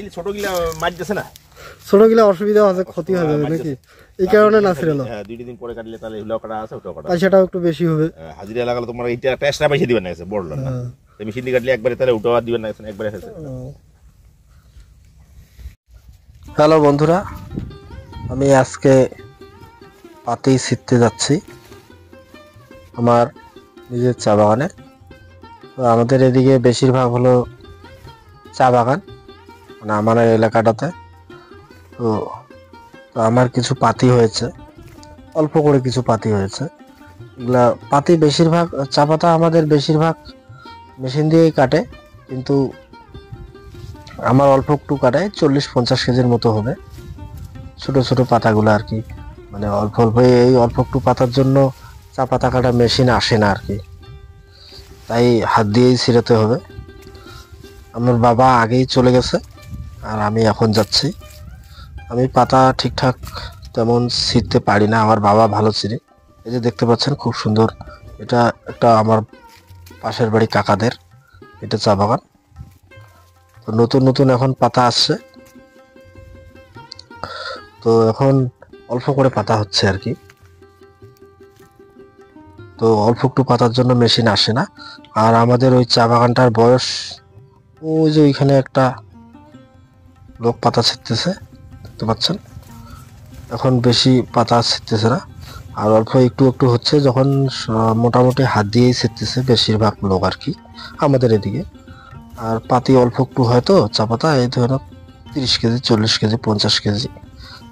এই ছোটগুলা মারতেছে না, ছোটগুলা অসুবিধা আছে, ক্ষতি হয়ে যাবে নাকি, এই কারণে না ছিড়ালো। হ্যাঁ 2-3 দিন পরে কাটলে তাহলে এগুলো কাটা আছে, ওটাও কাটা, পয়সাটাও একটু বেশি হবে। হাজিরা লাগালে তোমার এইটা একটা এক্সট্রা পয়সা দিবেন না, বড় না মেশিন দিয়ে কাটলে একবারে তাহলে ওটাও আর দিবেন না, একবারে হয়েছে। হ্যালো বন্ধুরা, আমি আজকে পাতি ছিঁড়তে যাচ্ছি আমার নিজের চা বাগানে। তো আমাদের এদিকে বেশিরভাগ হলো চা বাগান, মানে আমার এলাকাটাতে। তো আমার কিছু পাতি হয়েছে, অল্প করে কিছু পাতি হয়েছে। এগুলা পাতি বেশিরভাগ চা পাতা আমাদের বেশিরভাগ মেশিন দিয়েই কাটে, কিন্তু আমার অল্প একটু কাটায় 40-50 কেজির মতো হবে, ছোট ছোট পাতাগুলো আর কি। মানে অল্প অল্প, এই অল্প একটু পাতার জন্য চা পাতা কাটা মেশিন আসে না আর কি, তাই হাত দিয়েই ছিঁড়াতে হবে। আমার বাবা আগেই চলে গেছে আর আমি এখন যাচ্ছি। আমি পাতা ঠিকঠাক তেমন ছিঁড়তে পারি না, আমার বাবা ভালো ছিঁড়ে। এই যে দেখতে পাচ্ছেন খুব সুন্দর, এটা একটা আমার পাশের বাড়ি কাকাদের, এটা চা বাগান। তো নতুন নতুন এখন পাতা আসছে, তো এখন অল্প করে পাতা হচ্ছে আর কি। তো অল্প একটু পাতার জন্য মেশিন আসে না। আর আমাদের ওই চা বাগানটার বয়স, ওই যে ওইখানে একটা লোক পাতা ছিঁড়তেছে, দেখতে পাচ্ছেন। এখন বেশি পাতা ছিঁড়তেছে না, আর অল্প একটু একটু হচ্ছে। যখন মোটামুটি হাত দিয়েই ছিঁড়তেছে বেশিরভাগ লোক আর কি আমাদের এদিকে। আর পাতি অল্প একটু হয়তো চা পাতা, এই ধরনের 30 কেজি, 40 কেজি, 50 কেজি।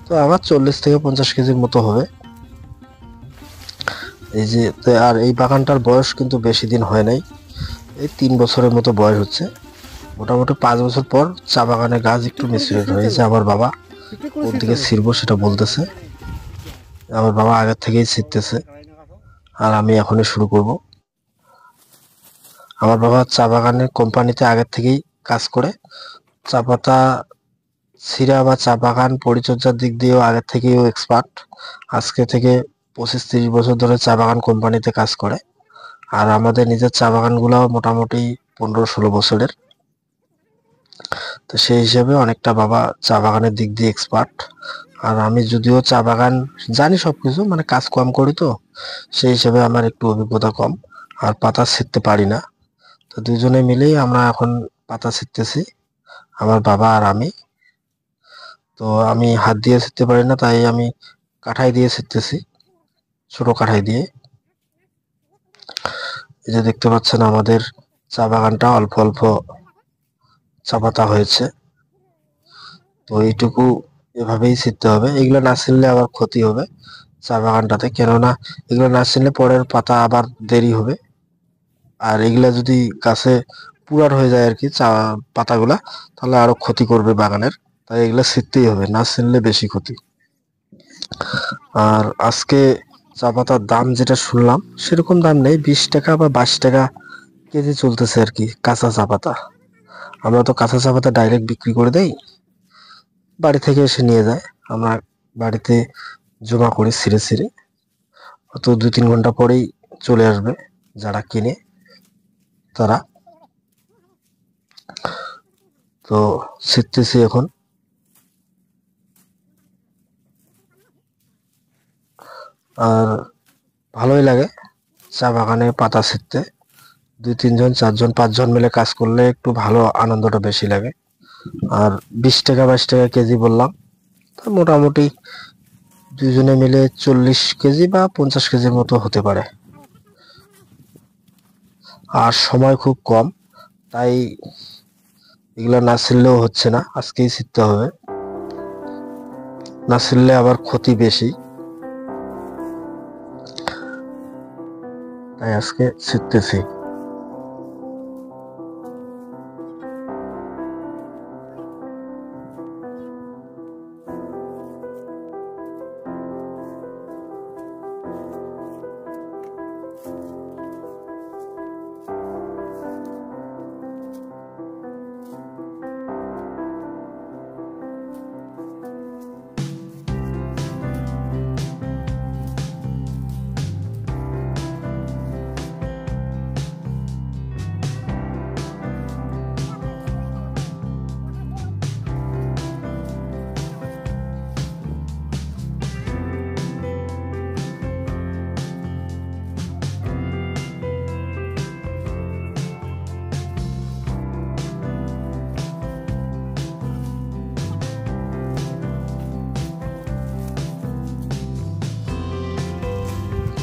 তো আমার 40 থেকে 50 কেজির মতো হবে। এই যে, আর এই বাগানটার বয়স কিন্তু বেশি দিন হয় নাই, এই 3 বছরের মতো বয়স হচ্ছে। মোটামুটি 5 বছর পর চা বাগানের গাছ একটু মিশ্রিত হয়েছে। আমার বাবা কোন দিকে ছিঁড়বো সেটা বলতেছে, আমার বাবা আগের থেকেই ছিঁড়তেছে আর আমি এখনই শুরু করব। আমার বাবা চা বাগানের কোম্পানিতে আগের থেকেই কাজ করে, চা পাতা ছিঁড়া বা চা বাগান পরিচর্যার দিক দিয়েও আগের থেকেই এক্সপার্ট। আজকে থেকে 25-30 বছর ধরে চা বাগান কোম্পানিতে কাজ করে। আর আমাদের নিজের চা বাগানগুলো মোটামুটি 15-16 বছরের। তো সেই হিসেবে অনেকটা বাবা চা বাগানের দিক দিয়ে এক্সপার্ট। আর আমি যদিও চা বাগান জানি সবকিছু, মানে কাজ কম করি, তো সেই হিসেবে আমার একটু অভিজ্ঞতা কম, আর পাতা ছিঁড়তে পারি না। তো দুজনে মিলেই আমরা এখন পাতা ছিঁড়তেছি, আমার বাবা আর আমি। তো আমি হাত দিয়ে ছিঁড়তে পারি না, তাই আমি কাঠাই দিয়ে ছিঁড়তেছি, ছোট কাঠাই দিয়ে। এই যে দেখতে পাচ্ছেন আমাদের চা বাগানটা অল্প অল্প চা পাতা হয়েছে। তো এইটুকু এভাবেই ছিঁড়তে হবে, এগুলো না ছিঁড়লে আবার ক্ষতি হবে চা বাগানটাতে, কেননা এগুলো না ছিঁড়লে পরের পাতা আবার দেরি হবে। আর এগুলা যদি গাছে পুরার হয়ে যায় আর কি চা পাতাগুলা, তাহলে আরো ক্ষতি করবে বাগানের। তাই এগুলা ছিঁড়তেই হবে, না ছিঁড়লে বেশি ক্ষতি। আর আজকে চা পাতার দাম যেটা শুনলাম সেরকম দাম নেই, 20 টাকা বা 22 টাকা কেজি চলতেছে আর কি কাঁচা চা পাতা। আমরা তো কাঁচা চা পাতা ডাইরেক্ট বিক্রি করে দেই, বাড়ি থেকে এসে নিয়ে যায়, আমরা বাড়িতে জমা করি ছিঁড়ে ছিঁড়ে। তো 2-3 ঘন্টা পরেই চলে আসবে যারা কিনে তারা। তো ছিঁড়তেছি এখন। আর ভালোই লাগে চা বাগানে পাতা ছিঁড়তে, 2-3 জন, 4 জন, 5 জন মিলে কাজ করলে একটু ভালো, আনন্দটা বেশি লাগে। আর 20 টাকা 22 টাকা কেজি বললাম, তা মোটামুটি দুজনে মিলে 40 কেজি বা 50 কেজির মতো হতে পারে। আর সময় খুব কম, তাই এগুলো না ছিঁড়লেও হচ্ছে না, আজকেই ছিঁড়তে হবে, না ছিঁড়লে আবার ক্ষতি বেশি, তাই আজকে ছিঁড়তেছি।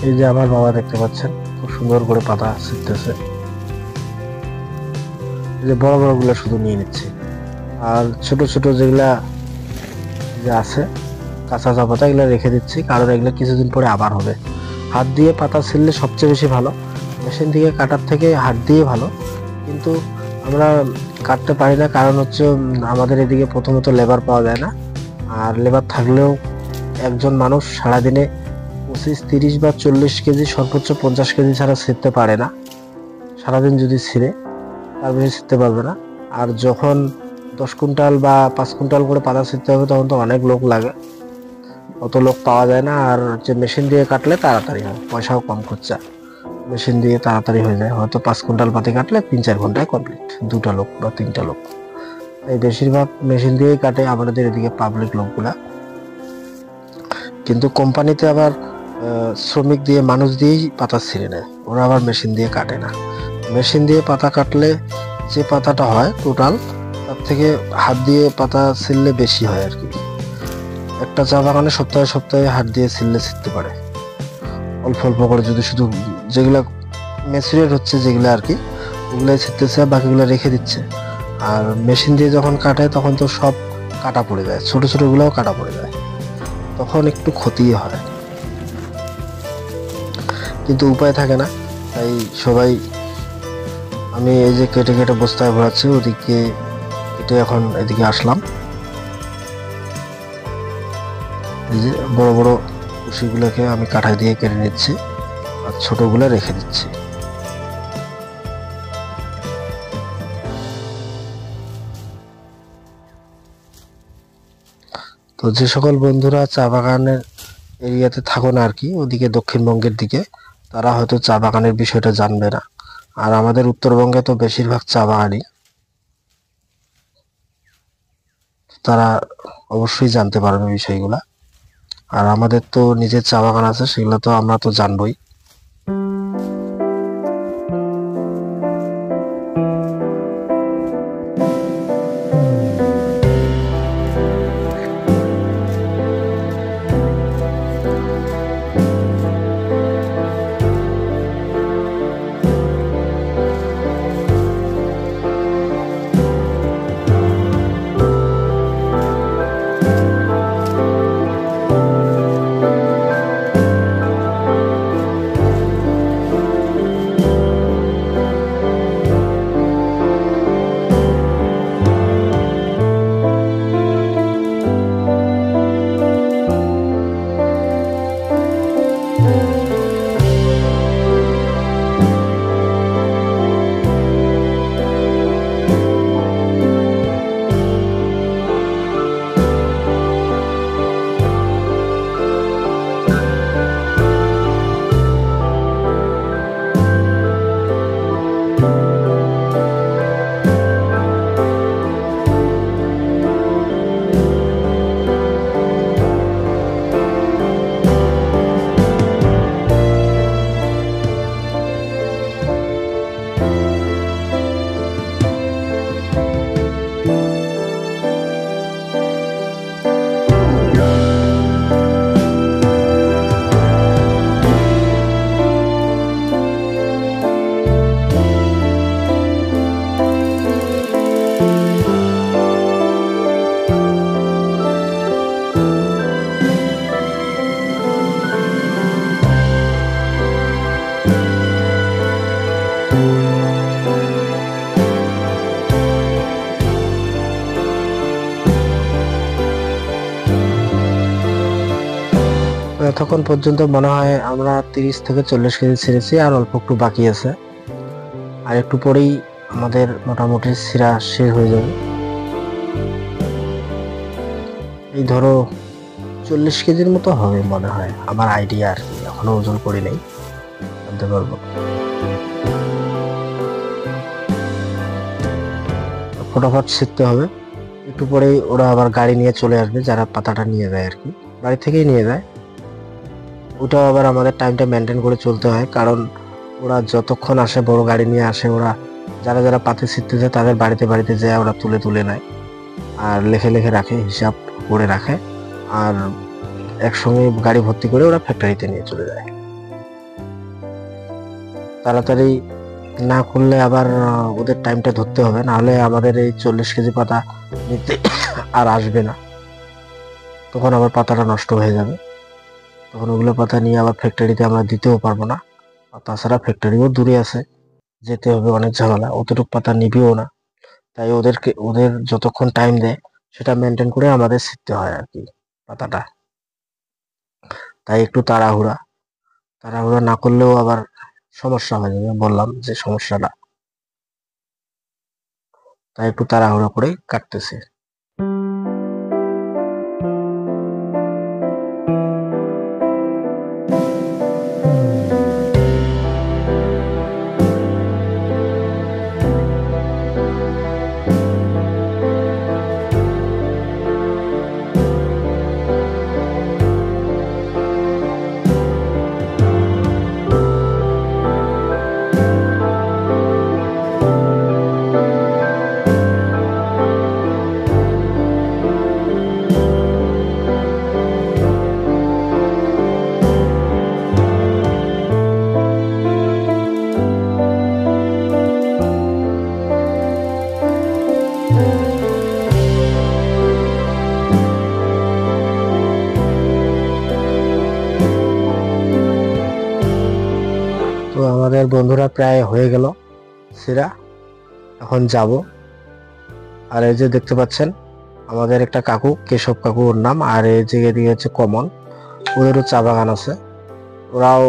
এই যে আমার বাবা দেখতে পাচ্ছেন খুব সুন্দর করে পাতা ছিটতেছে। এই যে বড় বড় গুলা শুধু নিয়ে নিচ্ছি, আর ছোট ছোট যেগুলা যে আছে কাঁচা চা পাতা এগুলো রেখে দিচ্ছি, কারণ এগুলো কিছুদিন পরে আবার হবে। হাত দিয়ে পাতা ছিললে সবচেয়ে বেশি ভালো, মেশিন থেকে কাটার থেকে হাত দিয়ে ভালো, কিন্তু আমরা কাটতে পারি না, কারণ হচ্ছে আমাদের এদিকে প্রথমত লেবার পাওয়া যায় না, আর লেবার থাকলেও একজন মানুষ সারাদিনে 25-30 বা 40 কেজি, সর্বোচ্চ 50 কেজি ছাড়া ছিঁড়তে পারে না। সারাদিন যদি ছিঁড়ে তার বেশি ছিঁড়তে পারবে না। আর যখন 10 কুইন্টাল বা 5 কুইন্টাল করে পাতা ছিঁড়তে হবে তখন তো অনেক লোক লাগে, অত লোক পাওয়া যায় না। আর যে মেশিন দিয়ে কাটলে তাড়াতাড়ি হয়, পয়সাও কম খরচা, মেশিন দিয়ে তাড়াতাড়ি হয়ে যায়। হয়তো 5 কুইন্টাল পাতি কাটলে 3-4 ঘন্টায় কমপ্লিট, 2টা লোক বা 3টা লোক। এই বেশিরভাগ মেশিন দিয়েই কাটে আমাদের এদিকে পাবলিক লোকগুলা। কিন্তু কোম্পানিতে আবার শ্রমিক দিয়ে, মানুষ দিয়েই পাতা ছিঁড়ে নেয়, ওরা আবার মেশিন দিয়ে কাটে না। মেশিন দিয়ে পাতা কাটলে যে পাতাটা হয় টোটাল, তার থেকে হাত দিয়ে পাতা ছিঁড়লে বেশি হয় আর কি। একটা চা বাগানে সপ্তাহে সপ্তাহে হাত দিয়ে ছিঁড়তে পারে, অল্প অল্প করে, যদি শুধু যেগুলা ম্যাচুরেট হচ্ছে যেগুলো আর কি, ওগুলাই ছিঁড়তেছে, বাকিগুলো রেখে দিচ্ছে। আর মেশিন দিয়ে যখন কাটে তখন তো সব কাটা পড়ে যায়, ছোট ছোটগুলোও কাটা পড়ে যায়, তখন একটু ক্ষতি হয়, কিন্তু উপায় থাকে না। তাই সবাই, আমি এই যে কেটে কেটে বস্তায় ভরাচ্ছি, ওদিকে কেটে এখন এদিকে আসলাম। এই যে বড় বড় কুশিগুলোকে আমি কাঠায় দিয়ে কেটে নিচ্ছি, আর ছোটগুলো রেখে দিচ্ছি। তো যে সকল বন্ধুরা চা বাগানের এরিয়াতে থাকো না আর কি, ওদিকে দক্ষিণবঙ্গের দিকে, তারা হয়তো চা বাগানের বিষয়টা জানবে না। আর আমাদের উত্তরবঙ্গে তো বেশিরভাগ চা বাগানই, তারা অবশ্যই জানতে পারবে বিষয়গুলা। আর আমাদের তো নিজের চা বাগান আছে, সেগুলো তো আমরা তো জানবই। এতক্ষণ পর্যন্ত মনে হয় আমরা 30 থেকে 40 কেজি ছেড়েছি, আর অল্প একটু বাকি আছে, আর একটু পরেই আমাদের মোটামুটি ছিঁড়া শেষ হয়ে যাবে। এই ধরো 40 কেজির মতো হবে মনে হয়, আমার আইডিয়া আর কি, এখনো ওজন করি নাই, জানতে পারবো। ফটাফট ছিঁড়তে হবে, একটু পরেই ওরা আবার গাড়ি নিয়ে চলে আসবে, যারা পাতাটা নিয়ে যায় আর কি, বাড়ি থেকেই নিয়ে যায়। ওটাও আবার আমাদের টাইমটা মেনটেন করে চলতে হয়, কারণ ওরা যতক্ষণ আসে, বড় গাড়ি নিয়ে আসে, ওরা যারা যারা পাতে ছিটতেছে তাদের বাড়িতে বাড়িতে যায়, ওরা তুলে তুলে নেয়, আর লেখে লেখে রাখে, হিসাব করে রাখে, আর একসঙ্গে গাড়ি ভর্তি করে ওরা ফ্যাক্টরিতে নিয়ে চলে যায়। তাড়াতাড়ি না করলে আবার ওদের টাইমটা ধরতে হবে, নাহলে আমাদের এই 40 কেজি পাতা নিতে আর আসবে না, তখন আবার পাতাটা নষ্ট হয়ে যাবে। তখন ওগুলো পাতা নিয়ে আবার ফ্যাক্টরিতে আমরা দিতেও পারবো না। আর তাছাড়া ফ্যাক্টরিও দূরে আছে, যেতে হবে, অনেক ঝামেলা, অতটুকু পাতা নিবেও না। তাই ওদের যতক্ষণ টাইম দেয় সেটা মেনটেন করে আমাদের শিখতে হয় আর কি পাতাটা। তাই একটু তাড়াহুড়া না করলেও আবার সমস্যা হয়ে যাবে, বললাম যে সমস্যাটা, তাই একটু তাড়াহুড়া করে কাটতেছে। তো আমাদের বন্ধুরা প্রায় হয়ে গেল সেরা, এখন যাব। আর এই যে দেখতে পাচ্ছেন আমাদের একটা কাকু, কেশব কাকু ওর নাম, আর এই যে এদিকে হচ্ছে কমন, ওদেরও চা বাগান আছে। ওরাও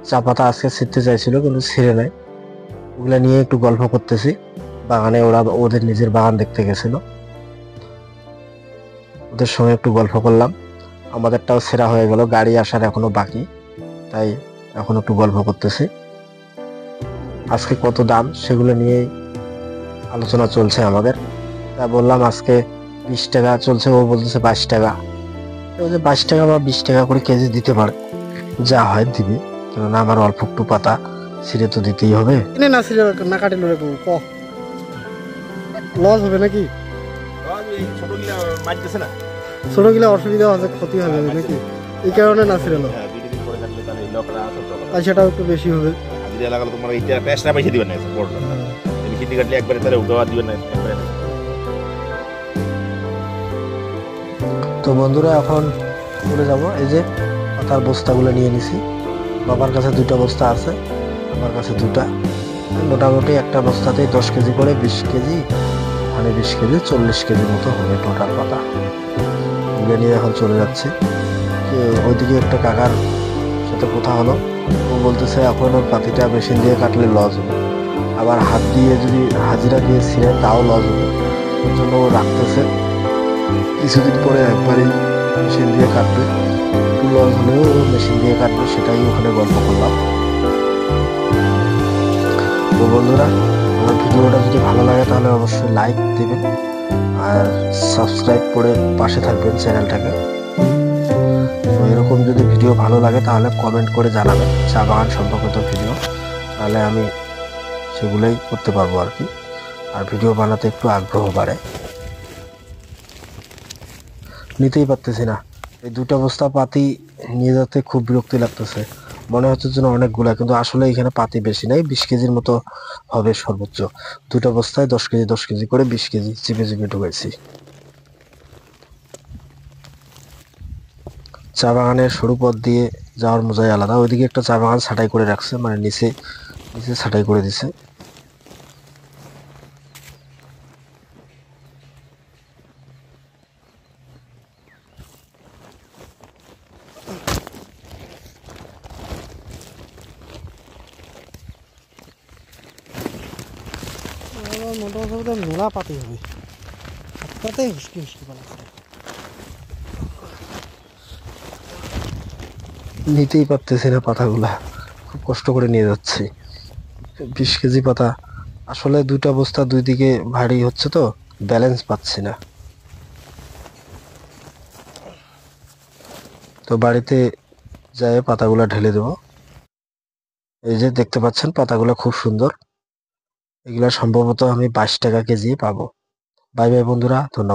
চা পাতা আজকে ছিঁড়তে চাইছিল কিন্তু ছিঁড়ে নেয়। ওগুলা নিয়ে একটু গল্প করতেছি বাগানে, ওরা ওদের নিজের বাগান দেখতে গেছিল, ওদের সঙ্গে একটু গল্প করলাম। আমাদেরটাও সেরা হয়ে গেল, গাড়ি আসার এখনো বাকি, তাই এখন একটু গল্প করতেছি। আজকে কত দাম সেগুলো নিয়ে আলোচনা চলছে আমাদের। তা বললাম আজকে 20 টাকা চলছে, ও বলতেছে 22 টাকা। ওই যে 22 টাকা বা 20 টাকা করে কেজি দিতে পারে, যা হয় দিবে, কেননা আমার অল্প একটু পাতা ছিঁড়ে তো দিতেই হবে। কিনে না ছিঁড়ে না কাটিল রে ক লস হবে নাকি? ছোট গিলা মারতেছে না, ছোট গিলা অসুবিধা হবে, ক্ষতি হবে নাকি, এই কারণে না ছিঁড়লো। হ্যাঁ, 2 দিন পরে কাটলে তাহলে এই লকটা আসল লকটা। আর সেটাও একটু বেশি হবে। হাজিরা লাগালে তোমার এইটা পেস্টটা পয়সা দিবেন না বড়টা। মেশিন দিয়ে কাটলে একবারে তাহলে উঠাওয়া দিবেন না একবারে। তো বন্ধুরা এখন চলে যাব। এই যে পাতার বস্তাগুলো নিয়ে নিছি, বাবার কাছে 2টা বস্তা আছে, আমার কাছে 2টা। মোটামুটি একটা বস্তাতেই 10 কেজি করে, 20 কেজি, মানে 20 কেজি 40 কেজির মতো হবে টোটাল পাতা। এগুলো নিয়ে এখন চলে যাচ্ছে। ওইদিকে একটা কাকার সাথে কথা হলো, ও বলতেছে এখন ওর পাতিটা মেশিন দিয়ে কাটলে লস হবে, আবার হাত দিয়ে যদি হাজিরা দিয়ে ছিঁড়ে তাও লস হবে, ওর জন্য ও রাখতেছে, কিছুদিন পরে একবারই মেশিন দিয়ে কাটবে, একটু লস হলেও ও মেশিন দিয়ে কাটবে, সেটাই ওখানে গল্প করলাম। তো বন্ধুরা, আমার ভিডিওটা যদি ভালো লাগে তাহলে অবশ্যই লাইক দেবেন আর সাবস্ক্রাইব করে পাশে থাকবেন চ্যানেলটাকে। তো এরকম যদি ভিডিও ভালো লাগে তাহলে কমেন্ট করে জানাবেন চা বাগান সম্পর্কিত ভিডিও, তাহলে আমি সেগুলোই করতে পারবো আর কি, আর ভিডিও বানাতে একটু আগ্রহ বাড়ে। নিতেই পারতেছি না, এই 2টা বস্তা পাতি নিয়ে যেতে খুব বিরক্তি লাগতেছে, মনে হচ্ছে যেন অনেকগুলা, কিন্তু আসলে এখানে পাতি বেশি নাই, 20 কেজির মতো হবে সর্বোচ্চ। 2টা বস্তায় 10 কেজি 10 কেজি করে 20 কেজি চিপে চিপে ঢুকাইছি। চা বাগানের সরু পথ দিয়ে যাওয়ার মজাই আলাদা। ওইদিকে একটা চা বাগান ছাঁটাই করে রাখছে, মানে নিচে নিচে ছাঁটাই করে দিছে। মোটামুটি মেলা পাতি হবে, তাতেই হুসকি হুসকি পালাচ্ছে। নিতেই পারতেছি না পাতাগুলা, খুব কষ্ট করে নিয়ে যাচ্ছি। 20 কেজি পাতা, আসলে 2টা বস্তা 2 দিকে ভারী হচ্ছে, তো ব্যালেন্স পাচ্ছি না। তো বাড়িতে যাই পাতাগুলা ঢেলে দেবো। এই যে দেখতে পাচ্ছেন পাতাগুলো খুব সুন্দর, এগুলা সম্ভবত আমি 22 টাকা কেজি পাবো। বাই বাই বন্ধুরা, ধন্যবাদ।